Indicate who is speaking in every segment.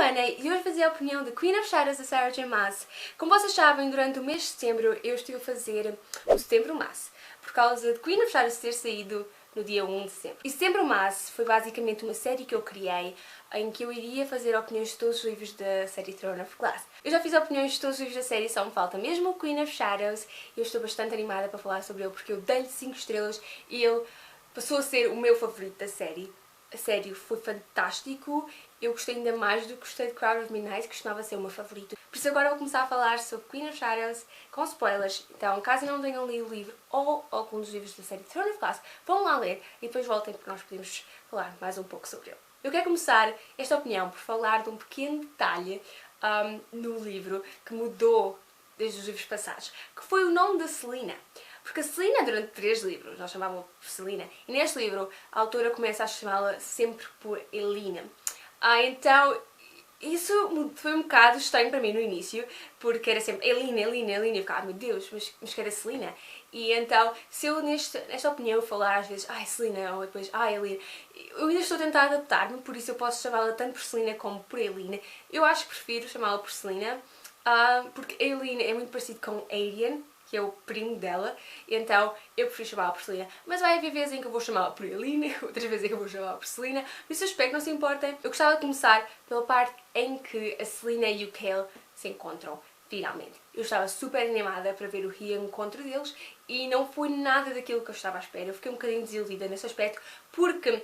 Speaker 1: a Ana e hoje vou fazer a opinião de Queen of Shadows da Sarah J Maas. Como vocês sabem, durante o mês de setembro eu estive a fazer o Setembro Maas, por causa de Queen of Shadows ter saído no dia 1 de setembro. E Setembro Maas foi basicamente uma série que eu criei em que eu iria fazer opiniões de todos os livros da série Throne of Glass. Eu já fiz opiniões de todos os livros da série, só me falta mesmo o Queen of Shadows e eu estou bastante animada para falar sobre ele porque eu dei-lhe 5 estrelas e ele passou a ser o meu favorito da série. A sério, foi fantástico. Eu gostei ainda mais do que gostei de Crown of Midnight, que costumava ser o meu favorito. Por isso agora vou começar a falar sobre Queen of Shadows com spoilers. Então, caso não tenham lido o livro ou algum dos livros da série Throne of Glass, vão lá ler e depois voltem porque nós podemos falar mais um pouco sobre ele. Eu quero começar esta opinião por falar de um pequeno detalhe no livro que mudou desde os livros passados, que foi o nome da Selena. Porque a Selena, durante 3 livros, nós chamávamos por Selena, e neste livro a autora começa a chamá-la sempre por Elena. Então, isso foi um bocado estranho para mim no início, porque era sempre Elena, Elena, Elena, e eu ficava, meu Deus, mas que era Selena? E então, se eu nesta opinião falar às vezes, ai Selena, ou depois, ai Elena, eu ainda estou a tentar adaptar-me, por isso eu posso chamá-la tanto por Selena como por Elena. Eu acho que prefiro chamá-la por Selena, porque Elena é muito parecido com Arian, que é o primo dela, e então eu prefiro chamá-la por Selena. Mas vai haver vezes em que eu vou chamá-la por Elena, outras vezes em que eu vou chamá-la por Selena, por isso eu espero que não se importem. Eu gostava de começar pela parte em que a Selena e o Cale se encontram, finalmente. Eu estava super animada para ver o reencontro deles e não foi nada daquilo que eu estava à espera. Eu fiquei um bocadinho desiludida nesse aspecto, porque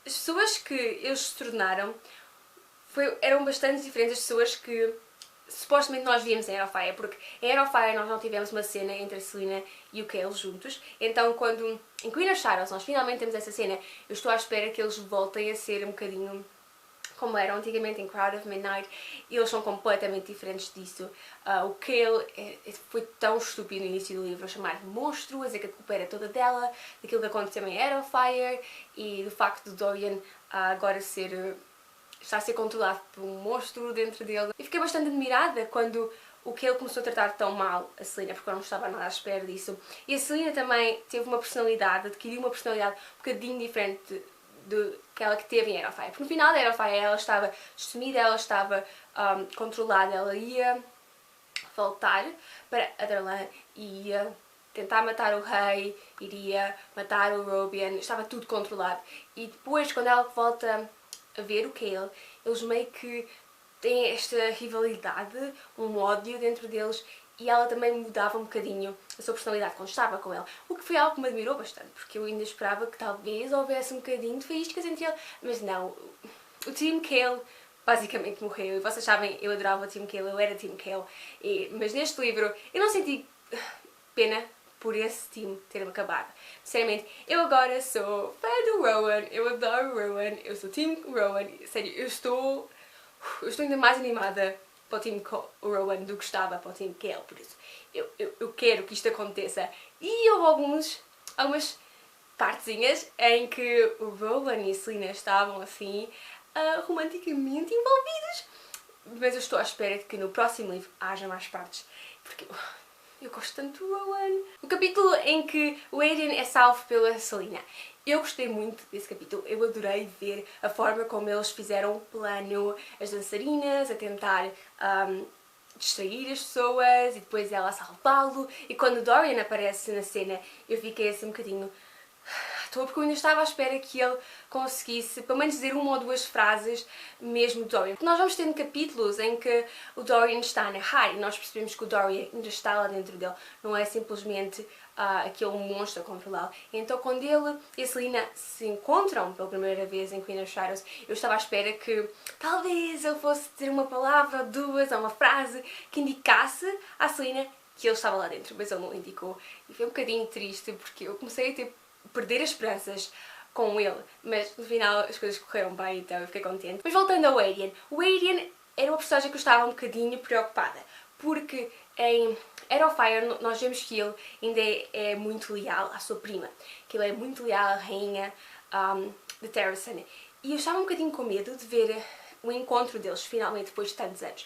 Speaker 1: as pessoas que eles se tornaram eram bastante diferentes das pessoas que supostamente nós víamos em Aerofire, porque em Aerofire nós não tivemos uma cena entre a Selena e o Cale juntos, então quando em Queen of Shadows nós finalmente temos essa cena, eu estou à espera que eles voltem a ser um bocadinho como eram antigamente em Crown of Midnight, e eles são completamente diferentes disso. O Cale foi tão estúpido no início do livro a chamar de monstro, a dizer que a culpa era toda dela, daquilo que aconteceu em Aerofire e do facto de Dorian agora está a ser controlado por um monstro dentro dele. E fiquei bastante admirada quando o Cale começou a tratar tão mal a Selena, porque eu não estava nada à espera disso. E a Selena também teve uma personalidade, adquiriu uma personalidade um bocadinho diferente daquela que teve em Aerofire. Porque no final da Aerofire ela estava destemida, ela estava controlada, ela ia voltar para Adarlan e ia tentar matar o rei, iria matar o Robian, estava tudo controlado. E depois, quando ela volta a ver o Cale, eles meio que têm esta rivalidade, um ódio dentro deles, e ela também mudava um bocadinho a sua personalidade quando estava com ele, o que foi algo que me admirou bastante, porque eu ainda esperava que talvez houvesse um bocadinho de faíscas entre eles, mas não, o Team Cale basicamente morreu, e vocês sabem, eu adorava o Team Cale, eu era Team Cale, mas neste livro eu não senti pena por esse time ter acabado. Sinceramente, eu agora sou fã do Rowan, eu adoro o Rowan, eu sou Team Rowan, sério, eu estou ainda mais animada para o Team Rowan do que estava para o Team Cale, por isso eu quero que isto aconteça. E houve algumas partezinhas em que o Rowan e a Selena estavam assim romanticamente envolvidos, mas eu estou à espera de que no próximo livro haja mais partes, porque eu gosto tanto do Rowan. O capítulo em que o Aiden é salvo pela Selena. Eu gostei muito desse capítulo, eu adorei ver a forma como eles fizeram o plano, as dançarinas a tentar distrair as pessoas e depois ela a salvá-lo, e quando Dorian aparece na cena eu fiquei assim um bocadinho porque eu ainda estava à espera que ele conseguisse pelo menos dizer uma ou duas frases mesmo do Dorian. Porque nós vamos tendo capítulos em que o Dorian está a narrar e nós percebemos que o Dorian ainda está lá dentro dele, não é simplesmente aquele monstro a controlá-lo. Então quando ele e a Selena se encontram pela primeira vez em Queen of Shadows, eu estava à espera que talvez ele fosse dizer uma palavra, duas, ou uma frase que indicasse à Selena que ele estava lá dentro, mas ele não indicou. E foi um bocadinho triste porque eu comecei a perder as esperanças com ele, mas no final as coisas correram bem, então eu fiquei contente. Mas voltando ao Arian, o Arian era uma personagem que eu estava um bocadinho preocupada, porque em Aerofire nós vemos que ele ainda é muito leal à sua prima, que ele é muito leal à rainha de Terrasen, e eu estava um bocadinho com medo de ver o encontro deles finalmente depois de tantos anos,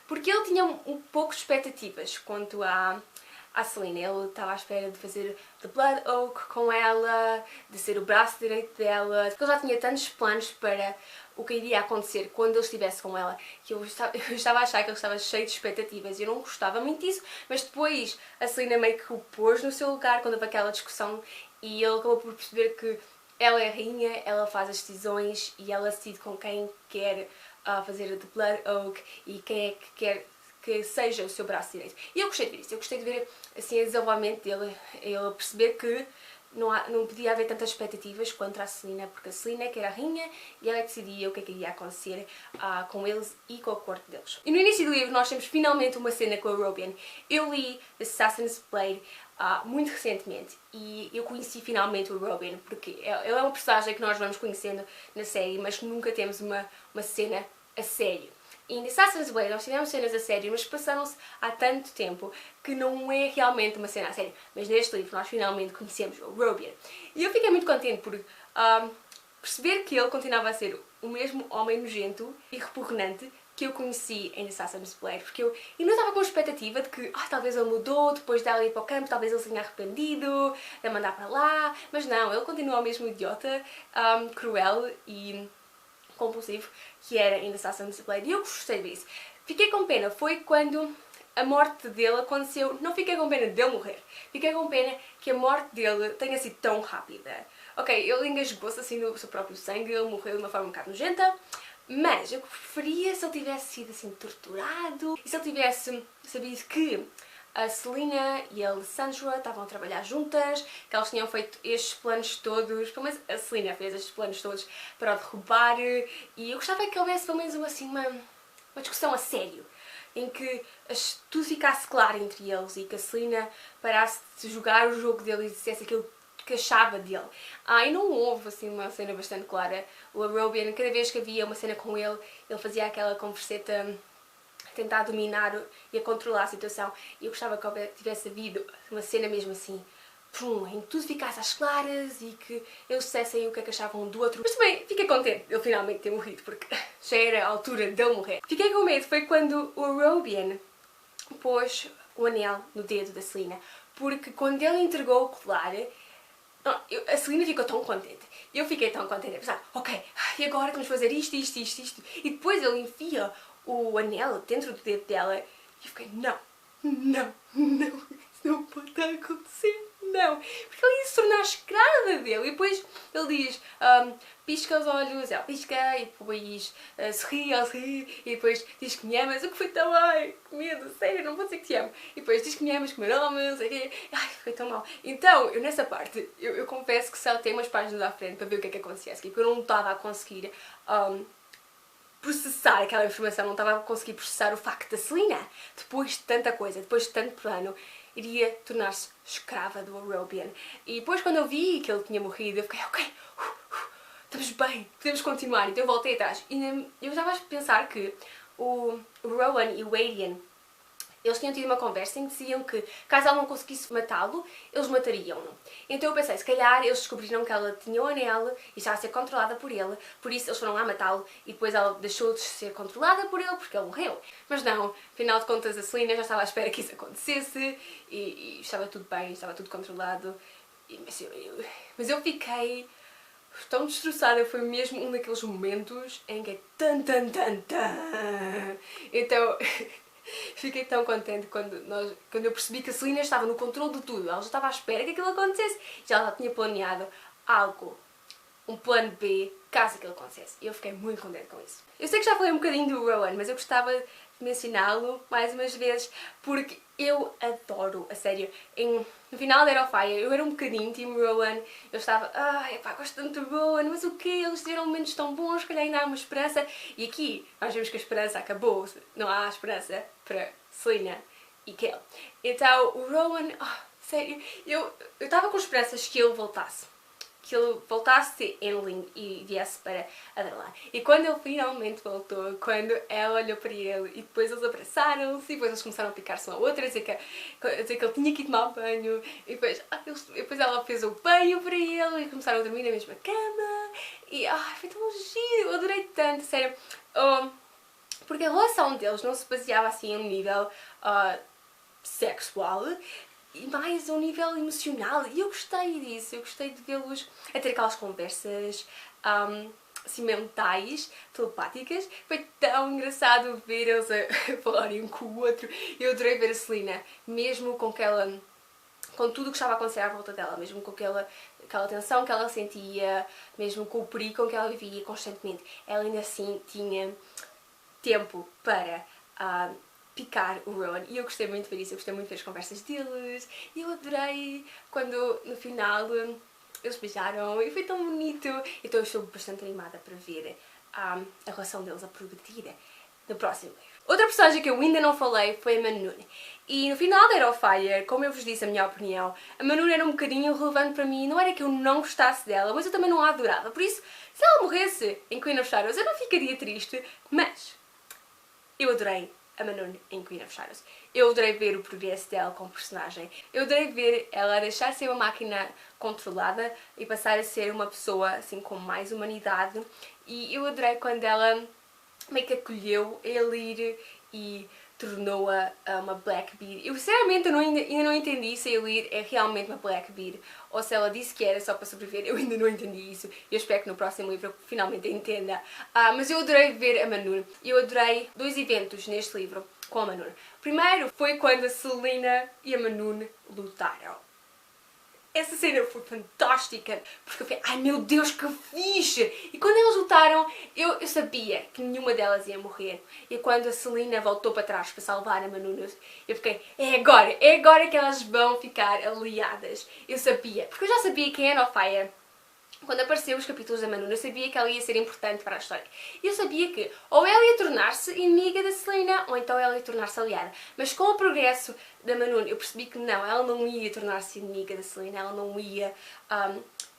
Speaker 1: porque ele tinha um pouco de expectativas quanto à Selena. Ele estava à espera de fazer The Blood Oak com ela, de ser o braço direito dela. Ele já tinha tantos planos para o que iria acontecer quando ele estivesse com ela. Que eu estava a achar que ele estava cheio de expectativas e eu não gostava muito disso, mas depois a Selena meio que o pôs no seu lugar quando houve aquela discussão e ele acabou por perceber que ela é a rainha, ela faz as decisões e ela decide com quem quer fazer The Blood Oath e quem é que quer que seja o seu braço direito. E eu gostei de ver isso, eu gostei de ver assim, o desenvolvimento dele, ele perceber que não podia haver tantas expectativas contra a Selena, porque a Selena que era a rainha e ela decidia o que é que iria acontecer com eles e com a corte deles. E no início do livro nós temos finalmente uma cena com a Robin. Eu li Assassin's Blade muito recentemente e eu conheci finalmente o Robin, porque ele é uma personagem que nós vamos conhecendo na série, mas que nunca temos uma cena a sério. E em Assassin's Blade nós tivemos cenas a sério, mas passaram-se há tanto tempo que não é realmente uma cena a sério. Mas neste livro nós finalmente conhecemos o Robin. E eu fiquei muito contente por perceber que ele continuava a ser o mesmo homem nojento e repugnante que eu conheci em Assassin's Blade, porque eu ainda estava com a expectativa de que talvez ele mudou depois dela ir para o campo, talvez ele se tenha arrependido de a mandar para lá, mas não, ele continua o mesmo idiota, cruel e compulsivo que era em Assassin's Blade e eu gostei disso. Fiquei com pena, foi quando a morte dele aconteceu, não fiquei com pena dele morrer, fiquei com pena que a morte dele tenha sido tão rápida. Ok, ele engasgou-se assim no seu próprio sangue, ele morreu de uma forma um bocado nojenta, mas eu preferia se ele tivesse sido assim torturado e se ele tivesse sabido que a Selena e a Alessandra estavam a trabalhar juntas, que elas tinham feito estes planos todos, pelo menos a Selena fez estes planos todos para o derrubar, e eu gostava que houvesse pelo menos assim, uma discussão a sério, em que tudo ficasse claro entre eles e que a Selena parasse de jogar o jogo dele e dissesse aquilo que achava dele. E não houve assim uma cena bastante clara. O Robin, cada vez que havia uma cena com ele, ele fazia aquela converseta a tentar dominar e a controlar a situação. E eu gostava que tivesse havido uma cena mesmo assim, em que tudo ficasse às claras e que eles dissessem o que é que achavam um do outro. Mas também fiquei contente de ele finalmente ter morrido, porque já era a altura de ele morrer. Fiquei com medo, foi quando o Robin pôs o anel no dedo da Selena, porque quando ele entregou o colar, a Selena ficou tão contente. Eu fiquei tão contente a pensar, ok, e agora vamos fazer isto. E depois ele enfia o anel dentro do dedo dela e eu fiquei, não, isso não pode acontecer, não. Porque ele ia se tornar escrava dele. E depois ele diz, pisca os olhos, ela pisca, e depois sorri, ela sorri, e depois diz que me amas, o que foi tão, ai, que medo, sério, não vou dizer que te amo. E depois diz que me amas, que me amas, não sei o quê, ai, foi tão mal. Então, eu nessa parte, eu confesso que só tenho umas páginas à frente para ver o que é que acontecia, porque eu não estava a conseguir processar aquela informação, não estava a conseguir processar o facto da Selena, depois de tanta coisa, depois de tanto plano, iria tornar-se escrava do Robin. E depois quando eu vi que ele tinha morrido, eu fiquei, ok, estamos bem, podemos continuar. Então eu voltei atrás. E eu estava a pensar que o Rowan e o Adrian, eles tinham tido uma conversa em que diziam que caso ela não conseguisse matá-lo, eles matariam-no. Então eu pensei, se calhar eles descobriram que ela tinha o anel e estava a ser controlada por ele, por isso eles foram lá matá-lo e depois ela deixou de ser controlada por ele porque ele morreu. Mas não, afinal de contas a Selena já estava à espera que isso acontecesse e estava tudo bem, estava tudo controlado. Mas eu fiquei tão destroçada, foi mesmo um daqueles momentos em que é Então... fiquei tão contente quando eu percebi que a Selena estava no controle de tudo. Ela já estava à espera que aquilo acontecesse. Já ela tinha planeado algo, um plano B, caso aquilo acontecesse. E eu fiquei muito contente com isso. Eu sei que já falei um bocadinho do Rowan, mas eu gostava de mencioná-lo mais umas vezes porque eu adoro, a sério. No final de Fire eu era um bocadinho Team Rowan. Eu estava, gosto tanto do Rowan, mas o quê? Eles tiveram momentos tão bons, que calhar ainda há uma esperança. E aqui nós vemos que a esperança acabou, não há esperança para Selena e Kel. Então o Rowan, sério, eu estava com esperanças que ele voltasse. Que ele voltasse a ser Enlil e viesse para Adarlan. E quando ele finalmente voltou, quando ela olhou para ele e depois eles abraçaram-se e depois eles começaram a picar-se um ao outro, a dizer que ele tinha que ir tomar banho e depois ela fez o banho para ele e começaram a dormir na mesma cama e foi tão giro, eu adorei tanto, sério. Porque a relação deles não se baseava assim em um nível sexual, e mais a um nível emocional, e eu gostei disso, eu gostei de vê-los a ter aquelas conversas, assim, mentais, telepáticas. Foi tão engraçado ver eles a falarem um com o outro. Eu adorei ver a Selena, mesmo com aquela... com tudo o que estava a acontecer à volta dela, mesmo com aquela tensão que ela sentia, mesmo com o perigo com que ela vivia constantemente. Ela ainda assim tinha tempo para picar o Rowan, e eu gostei muito de ver isso, eu gostei muito de ver as conversas deles, e eu adorei quando no final eles beijaram, e foi tão bonito. Então eu estou bastante animada para ver a relação deles a progredir no próximo livro. Outra personagem que eu ainda não falei foi a Manun. E no final da Heart of Fire, como eu vos disse a minha opinião, a Manun era um bocadinho relevante para mim. Não era que eu não gostasse dela, mas eu também não a adorava. Por isso, se ela morresse em Queen of Shadows, eu não ficaria triste, mas eu adorei a Manun em Queen of Shadows. Eu adorei ver o progresso dela como personagem. Eu adorei ver ela deixar de ser uma máquina controlada e passar a ser uma pessoa assim com mais humanidade. E eu adorei quando ela meio que acolheu a Elire e tornou-a uma Blackbeard. Eu sinceramente ainda não entendi se a Elire é realmente uma Blackbeard ou se ela disse que era só para sobreviver. Eu ainda não entendi isso. Eu espero que no próximo livro eu finalmente entenda. Mas eu adorei ver a Manun. Eu adorei 2 eventos neste livro com a Manun. O primeiro foi quando a Selena e a Manun lutaram. Essa cena foi fantástica, porque eu fiquei, ai meu Deus, que fixe! E quando eles lutaram, eu sabia que nenhuma delas ia morrer. E quando a Selena voltou para trás para salvar a Manun, eu fiquei, é agora que elas vão ficar aliadas. Eu sabia, porque eu já sabia que em Heart of Fire, quando apareceu os capítulos da Manun, eu sabia que ela ia ser importante para a história. E eu sabia que ou ela ia tornar-se inimiga da Selena, ou então ela ia tornar-se aliada. Mas com o progresso da Manun, eu percebi que não, ela não ia tornar-se inimiga da Selena, ela não ia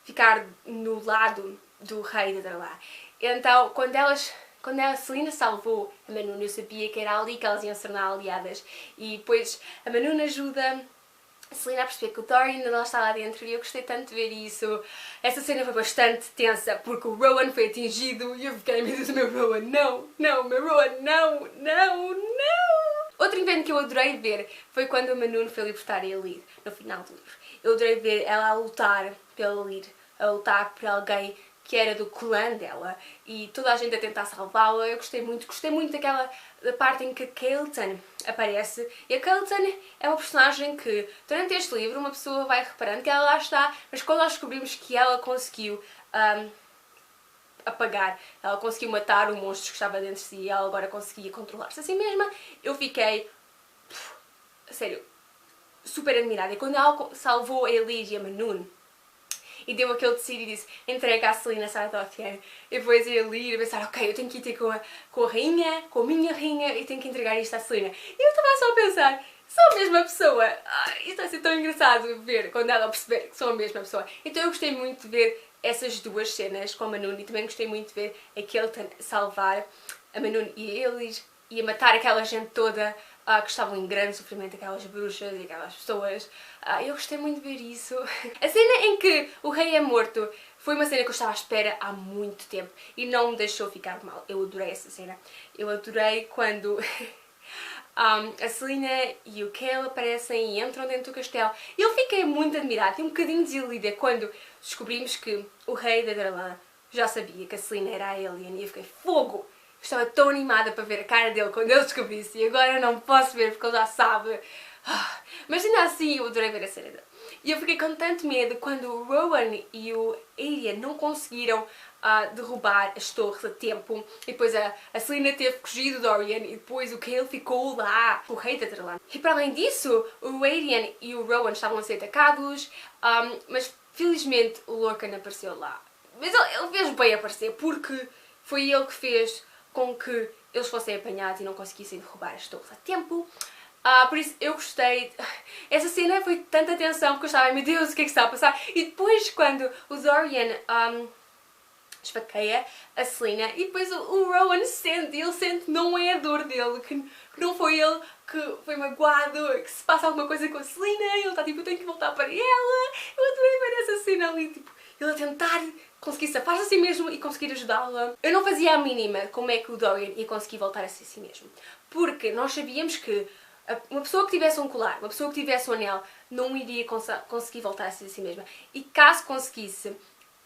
Speaker 1: ficar no lado do rei da Darla. Então, quando a Selena salvou a Manun, eu sabia que era ali que elas iam se tornar aliadas. E depois a Manun ajuda a Selena a perceber que o Dorian ainda não está lá dentro, e eu gostei tanto de ver isso. Essa cena foi bastante tensa, porque o Rowan foi atingido e eu fiquei, meu Deus, o meu Rowan, não, meu Rowan, não. Outro evento que eu adorei ver foi quando a Manun foi libertar a Elide, no final do livro. Eu adorei ver ela a lutar pela Elide, a lutar por alguém que era do clã dela, e toda a gente a tentar salvá-la. Eu gostei muito da parte em que a Catelyn aparece. E a Catelyn é uma personagem que, durante este livro, uma pessoa vai reparando que ela lá está, mas quando nós descobrimos que ela conseguiu apagar, ela conseguiu matar o monstro que estava dentro de si, e ela agora conseguia controlar-se a si mesma, eu fiquei, sério, super admirada. E quando ela salvou a Elide e a Manun, e deu aquele tecido e disse, entrega a Selena Sardothien, e depois eu ali a pensar, ok, eu tenho que ir ter com a rainha, com a minha rainha, e tenho que entregar isto à Selena. E eu estava só a pensar, sou a mesma pessoa. Isto vai ser tão engraçado ver quando ela perceber que sou a mesma pessoa. Então eu gostei muito de ver essas 2 cenas com a Manun, e também gostei muito de ver a Catelyn salvar a Manun e a Elis, e a matar aquela gente toda que estavam em grande sofrimento, aquelas bruxas e aquelas pessoas. Eu gostei muito de ver isso. A cena em que o rei é morto foi uma cena que eu estava à espera há muito tempo e não me deixou ficar mal. Eu adorei essa cena. Eu adorei quando a Selena e o Cale aparecem e entram dentro do castelo. Eu fiquei muito admirada e um bocadinho desiludida quando descobrimos que o rei da Darlan já sabia que a Selena era a Alien, e eu fiquei, fogo! Estava tão animada para ver a cara dele quando ele descobrisse, e agora eu não posso ver porque ele já sabe. Mas ainda assim eu adorei ver a cena dele. E eu fiquei com tanto medo quando o Rowan e o Aerion não conseguiram derrubar as torres a tempo, e depois a Selena teve fugido do Dorian, e depois o Cale ficou lá, o rei da Darlan. E para além disso, o Aerion e o Rowan estavam a ser atacados, mas felizmente o Lorcan apareceu lá. Mas ele fez bem aparecer, porque foi ele que fez com que eles fossem apanhados e não conseguissem derrubar as torres a tempo. Por isso eu gostei. Essa cena foi tanta tensão porque eu estava, meu Deus, o que é que está a passar? E depois quando o Dorian esfaqueia a Selena, e depois o Rowan sente, ele sente não é a dor dele, que não foi ele que foi magoado, que se passa alguma coisa com a Selena, ele está tipo, eu tenho que voltar para ela. Eu adorei ver essa cena ali, tipo, ele a tentar conseguir safar-se a si mesmo e conseguir ajudá-la. Eu não fazia a mínima como é que o Dorian ia conseguir voltar a ser a si mesmo, porque nós sabíamos que uma pessoa que tivesse um colar, uma pessoa que tivesse um anel, não iria conseguir voltar a ser a si mesma. E caso conseguisse,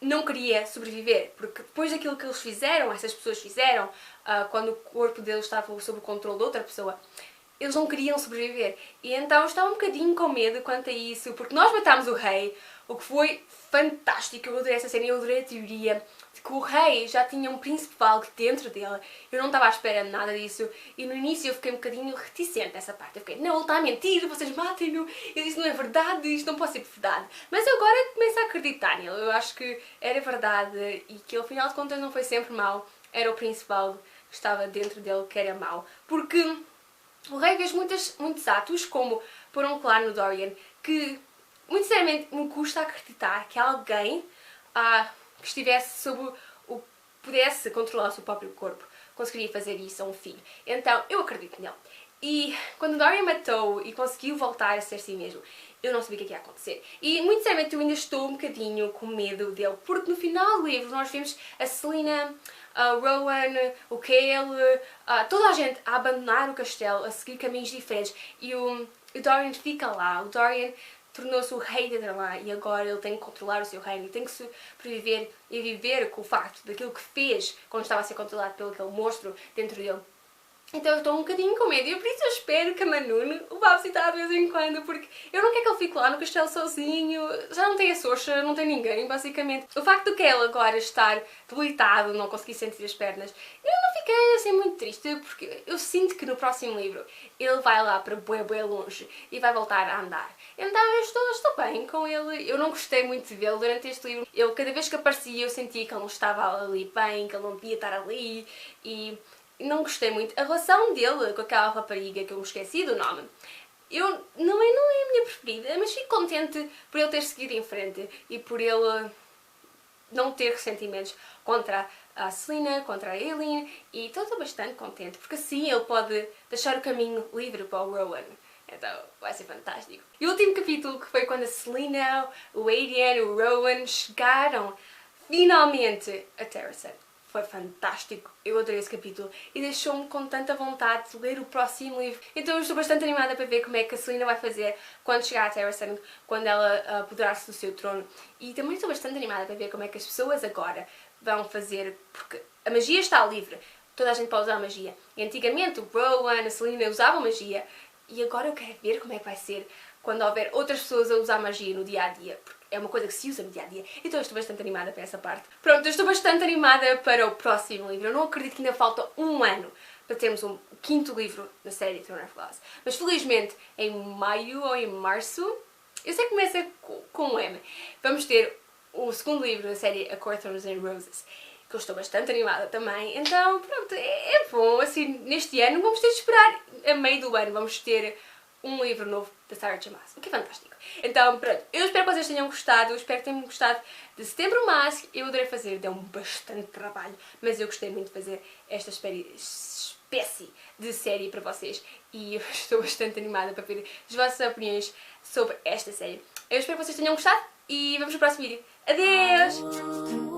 Speaker 1: não queria sobreviver, porque depois daquilo que eles fizeram, essas pessoas fizeram, quando o corpo deles estava sob o controle de outra pessoa, eles não queriam sobreviver. E então eu estava um bocadinho com medo quanto a isso, porque nós matámos o rei, o que foi fantástico. Eu adorei essa cena, eu adorei a teoria de que o rei já tinha um príncipe Valg dentro dele. Eu não estava à espera de nada disso, e no início eu fiquei um bocadinho reticente nessa parte. Eu fiquei, não, ele está a mentir, vocês matem-no, eu disse, não é verdade, isto não pode ser verdade. Mas eu agora começo a acreditar nele, eu acho que era verdade, e que ele, afinal de contas, não foi sempre mau. Era o príncipe Valg que estava dentro dele que era mau. Porque o rei fez muitos atos, como pôr um colar no Dorian, que, muito sinceramente, me custa acreditar que alguém que estivesse sob pudesse controlar o seu próprio corpo, conseguiria fazer isso a um filho. Então, eu acredito nele. E quando o Dorian matou e conseguiu voltar a ser si mesmo, eu não sabia o que ia acontecer. E, muito sinceramente, eu ainda estou um bocadinho com medo dele, porque no final do livro nós vimos a Celaena, a Rowan, o Cale, toda a gente a abandonar o castelo, a seguir caminhos diferentes, e o Dorian fica lá. O Dorian tornou-se o rei de lá e agora ele tem que controlar o seu reino e tem que sobreviver e viver com o facto daquilo que fez quando estava a ser controlado pelo aquele monstro dentro dele. Então eu estou um bocadinho com medo e por isso eu espero que a Manune o vá visitar de vez em quando, porque eu não quero que ele fique lá no castelo sozinho, já não tem a Sorcha, não tem ninguém, basicamente. O facto de que ele agora estar debilitado, não conseguir sentir as pernas, eu não fiquei assim muito triste, porque eu sinto que no próximo livro ele vai lá para bué longe e vai voltar a andar. Então eu estou bem com ele, eu não gostei muito de vê-lo durante este livro. Eu, cada vez que aparecia, eu sentia que ele não estava ali bem, que ele não devia estar ali e não gostei muito. A relação dele com aquela rapariga, que eu me esqueci do nome, não é a minha preferida, mas fico contente por ele ter seguido em frente e por ele não ter ressentimentos contra a Celaena, contra a Aileen, e estou bastante contente, porque assim ele pode deixar o caminho livre para o Rowan. Então vai ser fantástico. E o último capítulo, que foi quando a Celaena, o Aedion, o Rowan chegaram finalmente a Terrasen. Foi fantástico, eu adorei esse capítulo e deixou-me com tanta vontade de ler o próximo livro. Então eu estou bastante animada para ver como é que a Celaena vai fazer quando chegar a Terrasen, quando ela apoderar-se do seu trono. E também estou bastante animada para ver como é que as pessoas agora vão fazer, porque a magia está livre, toda a gente pode usar magia. E antigamente o Rowan, a Celaena usavam magia e agora eu quero ver como é que vai ser quando houver outras pessoas a usar magia no dia-a-dia, porque é uma coisa que se usa no dia-a-dia. Então eu estou bastante animada para essa parte. Pronto, eu estou bastante animada para o próximo livro. Eu não acredito que ainda falta um ano para termos o quinto livro da série Throne of Glass. Mas felizmente, em maio ou em março, eu sei que começa com um M, vamos ter o segundo livro da série A Court of Thorns and Roses, que eu estou bastante animada também. Então, pronto, é bom. Assim, neste ano vamos ter de esperar a meio do ano. Vamos ter um livro novo da Sarah J. Maas, o que é fantástico. Então, pronto, eu espero que vocês tenham gostado, eu espero que tenham gostado de Setembro Mask. Eu adorei fazer, deu-me bastante trabalho, mas eu gostei muito de fazer esta espécie de série para vocês e eu estou bastante animada para ver as vossas opiniões sobre esta série. Eu espero que vocês tenham gostado e vamos no próximo vídeo. Adeus!